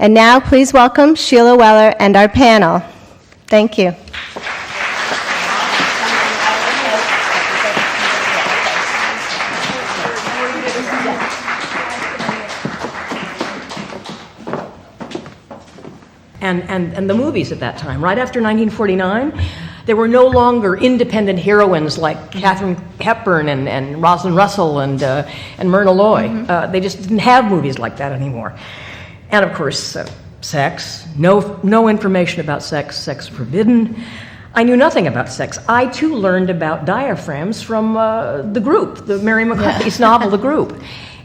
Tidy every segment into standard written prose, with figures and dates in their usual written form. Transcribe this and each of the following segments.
And now, please welcome Sheila Weller and our panel. Thank you. And the movies at that time, right after 1949, there were no longer independent heroines like Katharine Hepburn and Rosalind Russell and Myrna Loy. They just didn't have movies like that anymore. And of course, sex, no information about sex, sex forbidden. I knew nothing about sex. I too learned about diaphragms from The Group, the Mary McCarthy's novel, The Group.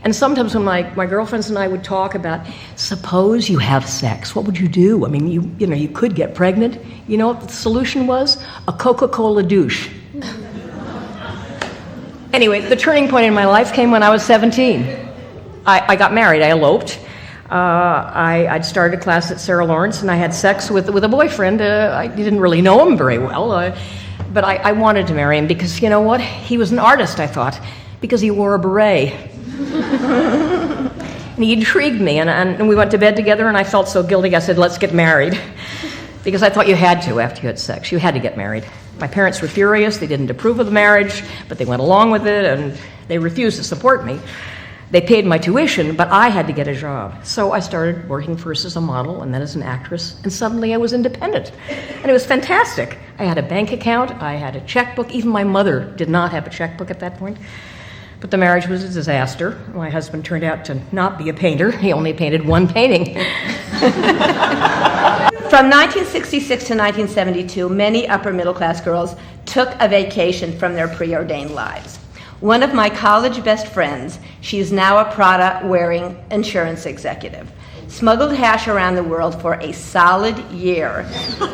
And sometimes when my girlfriends and I would talk about, suppose you have sex, what would you do? I mean, you could get pregnant. You know what the solution was? A Coca-Cola douche. Anyway, the turning point in my life came when I was 17. I got married, I eloped. I'd started a class at Sarah Lawrence, and I had sex with a boyfriend. I didn't really know him very well, but I wanted to marry him because, you know what? He was an artist, I thought, because he wore a beret. And he intrigued me, and we went to bed together, and I felt so guilty. I said, let's get married, because I thought you had to after you had sex. You had to get married. My parents were furious. They didn't approve of the marriage, but they went along with it, and they refused to support me. They paid my tuition, but I had to get a job. So I started working first as a model and then as an actress, and suddenly I was independent. And it was fantastic. I had a bank account, I had a checkbook. Even my mother did not have a checkbook at that point. But the marriage was a disaster. My husband turned out to not be a painter. He only painted one painting. From 1966 to 1972, many upper middle class girls took a vacation from their preordained lives. One of my college best friends, she is now a Prada-wearing insurance executive, smuggled hash around the world for a solid year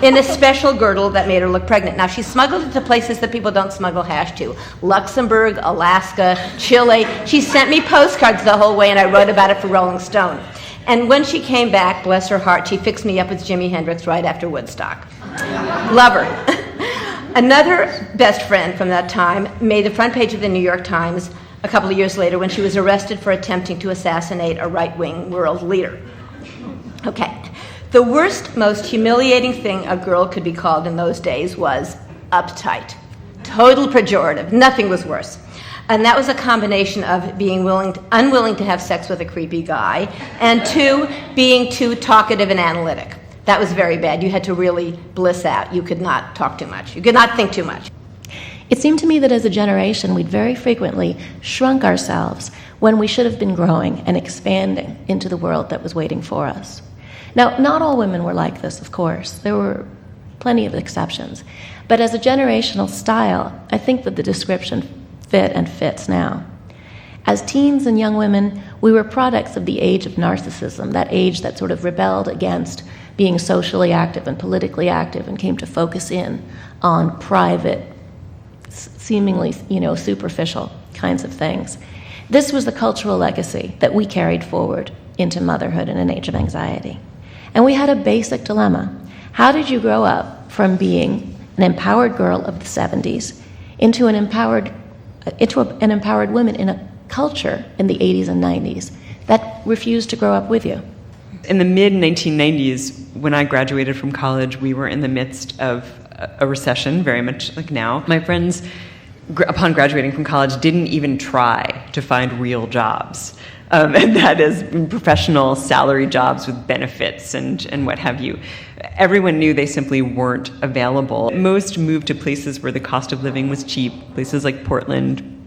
in a special girdle that made her look pregnant. Now, she smuggled it to places that people don't smuggle hash to. Luxembourg, Alaska, Chile. She sent me postcards the whole way, and I wrote about it for Rolling Stone. And when she came back, bless her heart, she fixed me up with Jimi Hendrix right after Woodstock. Love her. Another best friend from that time made the front page of the New York Times a couple of years later when she was arrested for attempting to assassinate a right-wing world leader. Okay, the worst, most humiliating thing a girl could be called in those days was uptight. Total pejorative, nothing was worse. And that was a combination of being unwilling to have sex with a creepy guy, and two, being too talkative and analytic. That was very bad. You had to really bliss out. You could not talk too much. You could not think too much. It seemed to me that as a generation, we'd very frequently shrunk ourselves when we should have been growing and expanding into the world that was waiting for us. Now, not all women were like this, of course. There were plenty of exceptions. But as a generational style, I think that the description fit and fits now. As teens and young women, we were products of the age of narcissism, that age that sort of rebelled against being socially active and politically active and came to focus in on private, seemingly, superficial kinds of things. This was the cultural legacy that we carried forward into motherhood in an age of anxiety. And we had a basic dilemma. How did you grow up from being an empowered girl of the 70s into an empowered woman in a culture in the 80s and 90s that refused to grow up with you? In the mid-1990s, when I graduated from college, we were in the midst of a recession, very much like now. My friends, upon graduating from college, didn't even try to find real jobs. And that is professional salary jobs with benefits and what have you. Everyone knew they simply weren't available. Most moved to places where the cost of living was cheap, places like Portland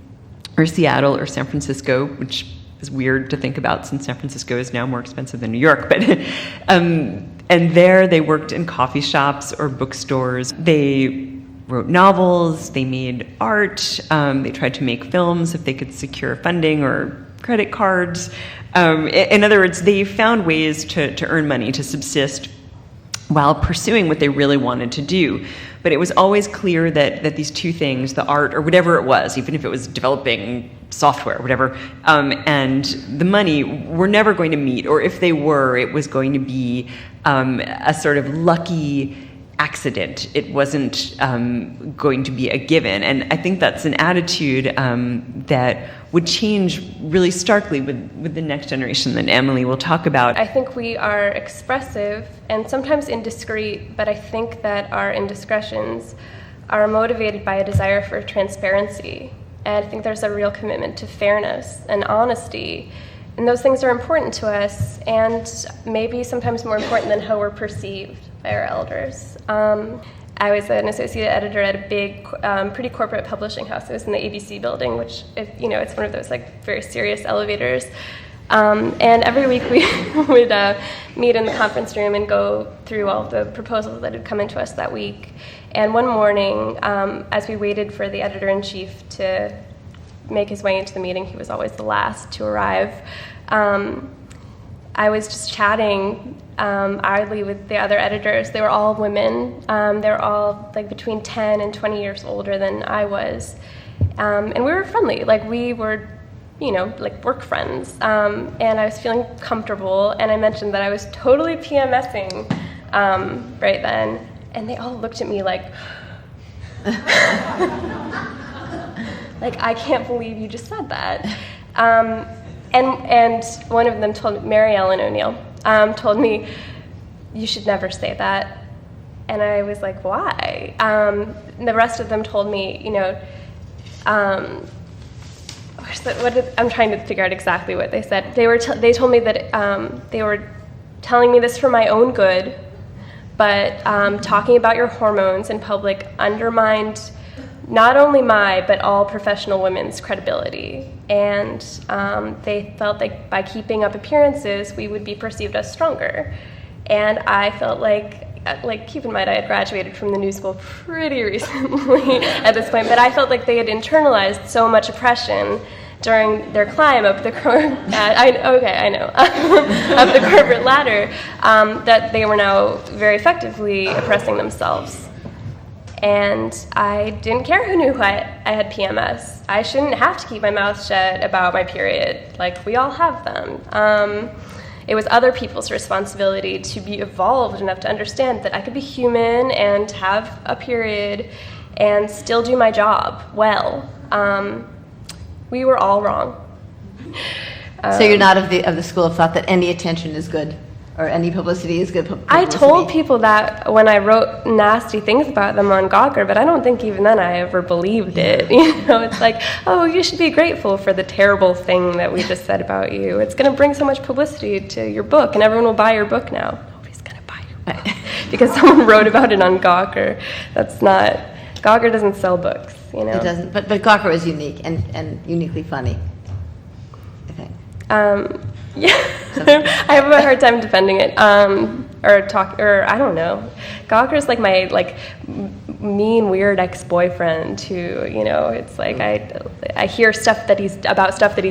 or Seattle or San Francisco, which is weird to think about since San Francisco is now more expensive than New York. But and there they worked in coffee shops or bookstores. They wrote novels, they made art, they tried to make films if they could secure funding or credit cards. In other words, they found ways to earn money, to subsist, while pursuing what they really wanted to do. But it was always clear that these two things, the art or whatever it was, even if it was developing software, whatever, and the money were never going to meet, or if they were, it was going to be a sort of lucky accident. It wasn't going to be a given. And I think that's an attitude that would change really starkly with the next generation that Emily will talk about. I think we are expressive and sometimes indiscreet, but I think that our indiscretions are motivated by a desire for transparency. And I think there's a real commitment to fairness and honesty. And those things are important to us, and maybe sometimes more important than how we're perceived by our elders. I was an associate editor at a big, pretty corporate publishing house. It was in the ABC building, which, it's one of those like very serious elevators. And every week we would meet in the conference room and go through all the proposals that had come into us that week. And one morning, as we waited for the editor-in-chief to make his way into the meeting, he was always the last to arrive. I was just chatting idly with the other editors. They were all women. They were all like between 10 and 20 years older than I was. And we were friendly. Like we were, like work friends. And I was feeling comfortable. And I mentioned that I was totally PMSing right then. And they all looked at me like, like, I can't believe you just said that. And one of them told me, Mary Ellen O'Neill, told me, you should never say that. And I was like, why? The rest of them told me, I'm trying to figure out exactly what they said. They told me that they were telling me this for my own good, but talking about your hormones in public undermined not only my, but all professional women's credibility. And they felt like by keeping up appearances, we would be perceived as stronger. And I felt like keep in mind, I had graduated from the New School pretty recently at this point, but I felt like they had internalized so much oppression during their climb up the up the corporate ladder, that they were now very effectively oppressing themselves. And I didn't care who knew I had PMS. I shouldn't have to keep my mouth shut about my period. Like, we all have them. It was other people's responsibility to be evolved enough to understand that I could be human and have a period and still do my job well. We were all wrong. So you're not of the school of thought that any attention is good, or any publicity is good publicity? I told people that when I wrote nasty things about them on Gawker, but I don't think even then I ever believed it. It's like, oh, you should be grateful for the terrible thing that we just said about you. It's going to bring so much publicity to your book, and everyone will buy your book now. Nobody's going to buy your book because someone wrote about it on Gawker. Gawker doesn't sell books, It doesn't, but Gawker is unique and uniquely funny, I think. Yeah, I have a hard time defending it, or I don't know. Gawker's like my mean, weird ex-boyfriend who, it's like I hear stuff that he's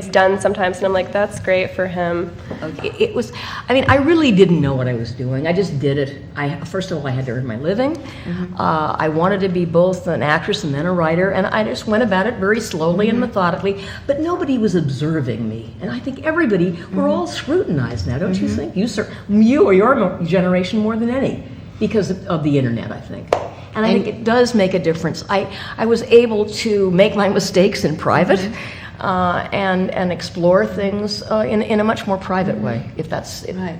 done sometimes, and I'm like, that's great for him. It was, I really didn't know what I was doing. I just did it. First of all, I had to earn my living. Mm-hmm. I wanted to be both an actress and then a writer, and I just went about it very slowly and methodically, but nobody was observing me. And I think everybody, we're all scrutinized now, don't you think? You or your generation more than any, because of the internet, I think. And I think it does make a difference. I was able to make my mistakes in private and explore things in a much more private way, if that's it. Right.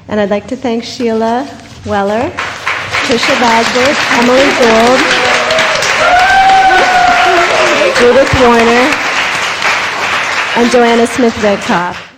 And I'd like to thank Sheila Weller, Patricia Bosworth, Emily Gould, Judith Warner, and Joanna Smith Rakoff.